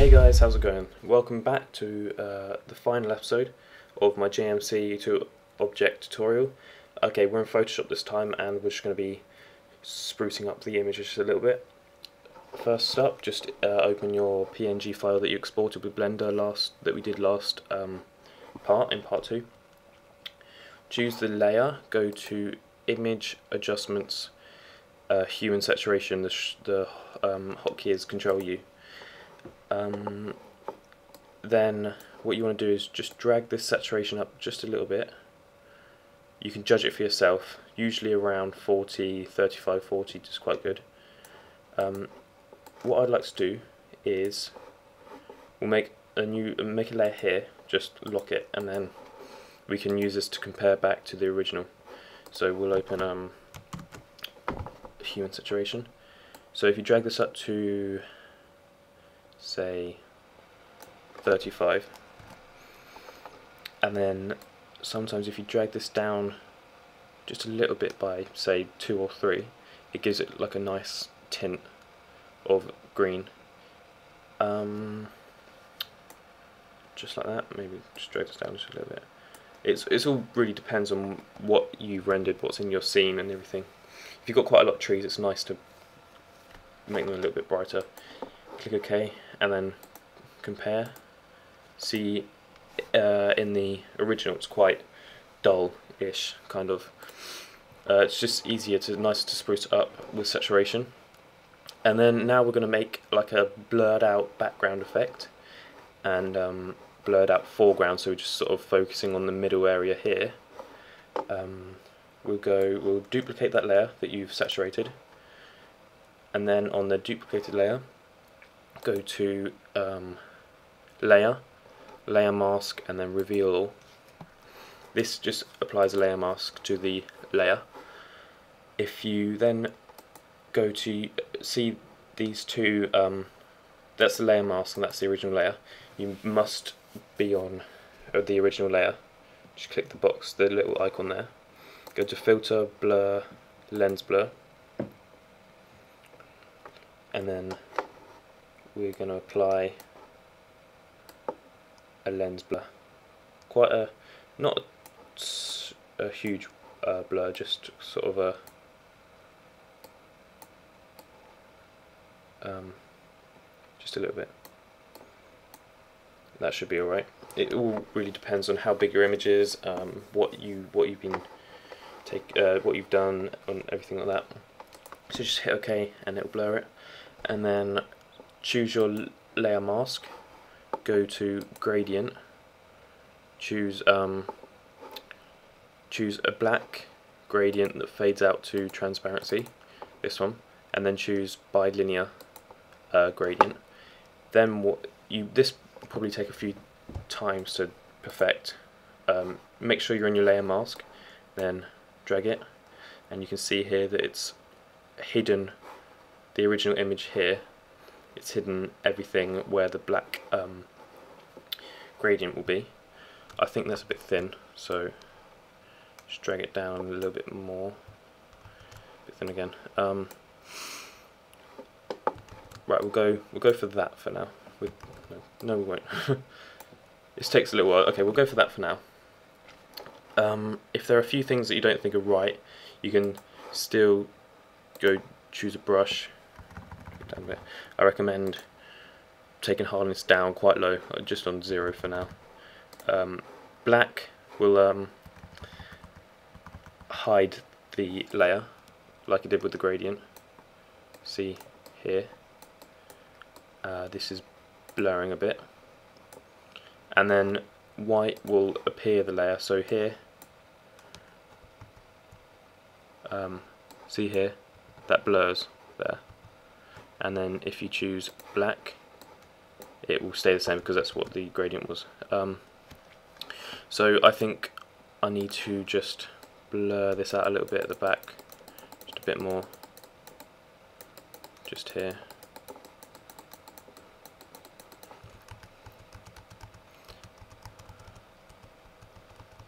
Hey guys, how's it going? Welcome back to the final episode of my jMC2obj tutorial. Okay, we're in Photoshop this time and we're just going to be sprucing up the image just a little bit. First up, just open your PNG file that you exported with Blender that we did last in part 2. Choose the layer, go to Image Adjustments, Hue and Saturation, the hotkey is Control U. Then what you want to do is just drag this saturation up just a little bit. You can judge it for yourself, usually around 40, 35, 40 is quite good. What I'd like to do is we'll make a layer here, just lock it, and then we can use this to compare back to the original. So we'll open Hue and Saturation. So if you drag this up to say 35, and then sometimes if you drag this down just a little bit by say 2 or 3, it gives it like a nice tint of green, just like that. Maybe just drag this down just a little bit. It's all really depends on what you rendered, what's in your scene and everything. If you've got quite a lot of trees, it's nice to make them a little bit brighter. Click OK and then compare. See, in the original it's quite dull-ish kind of. It's just nicer to spruce it up with saturation. And then now we're going to make like a blurred out background effect and blurred out foreground, so we're just sort of focusing on the middle area here. We'll duplicate that layer that you've saturated, and then on the duplicated layer go to layer mask, and then reveal all. This just applies a layer mask to the layer. If you then go to see these two, that's the layer mask and that's the original layer, you must be on the original layer. Just click the box, the little icon there, go to filter, blur, lens blur, and then we're going to apply a lens blur. Quite a, not a huge blur, just sort of a just a little bit. That should be alright. It all really depends on how big your image is, what you've done, and everything like that. So just hit OK and it'll blur it, and then choose your layer mask, go to gradient, choose a black gradient that fades out to transparency, this one, and then choose bilinear gradient. Then this will probably take a few times to perfect. Make sure you're in your layer mask, then drag it, and you can see here that it's hidden the original image here. It's hidden everything where the black gradient will be. I think that's a bit thin, so just drag it down a little bit more. A bit thin again. Right, we'll go for that for now. No, we won't. This takes a little while. Okay, we'll go for that for now. If there are a few things that you don't think are right, you can still go choose a brush. Down a bit. I recommend taking hardness down quite low, just on 0 for now. Black will hide the layer like it did with the gradient. See here, this is blurring a bit, and then white will appear the layer. So here, see here, that blurs there. And then if you choose black, it will stay the same because that's what the gradient was. So I think I need to just blur this out a little bit at the back, just a bit more, just here.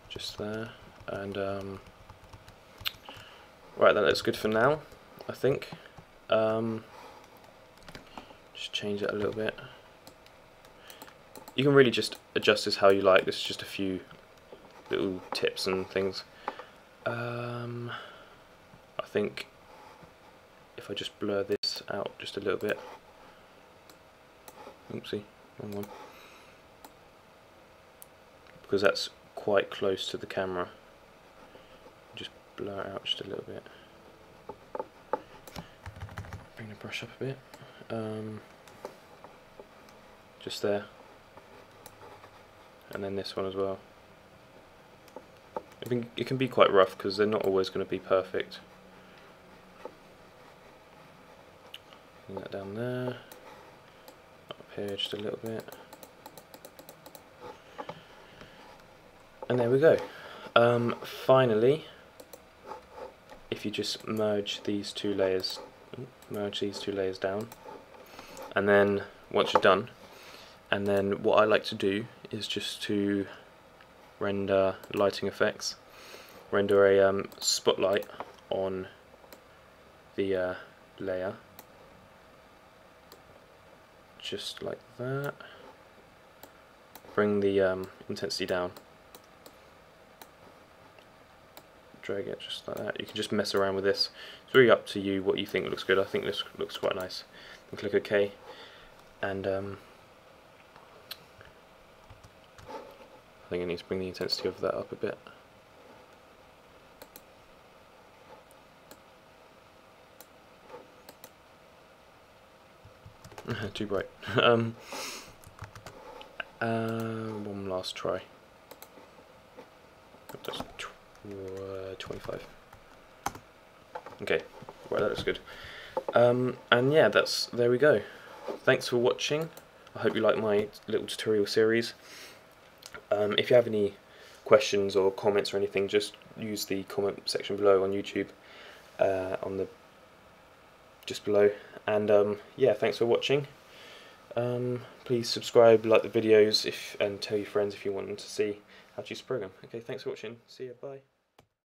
Just there, and right, that looks good for now, I think. Just change it a little bit. You can really just adjust this how you like. This is just a few little tips and things. I think if I just blur this out just a little bit. Oopsie, wrong one. Because that's quite close to the camera. Just blur it out just a little bit. Bring the brush up a bit. Just there. And then this one as well. It can be quite rough because they're not always going to be perfect. Bring that down there. Up here just a little bit. And there we go. Finally, if you just merge these two layers down, and then once you're done, and then what I like to do is just to render lighting effects, render a spotlight on the layer, just like that. Bring the intensity down, drag it just like that. You can just mess around with this. It's really up to you what you think looks good. I think this looks quite nice. And click OK, and I think I need to bring the intensity of that up a bit. Too bright. One last try. That's 25. Okay, right, that looks good. And yeah, there we go. Thanks for watching. I hope you like my little tutorial series. If you have any questions or comments or anything, just use the comment section below on YouTube, just below. And yeah, thanks for watching. Please subscribe, like the videos, and tell your friends if you want them to see how to use the program. Okay, thanks for watching. See ya, bye.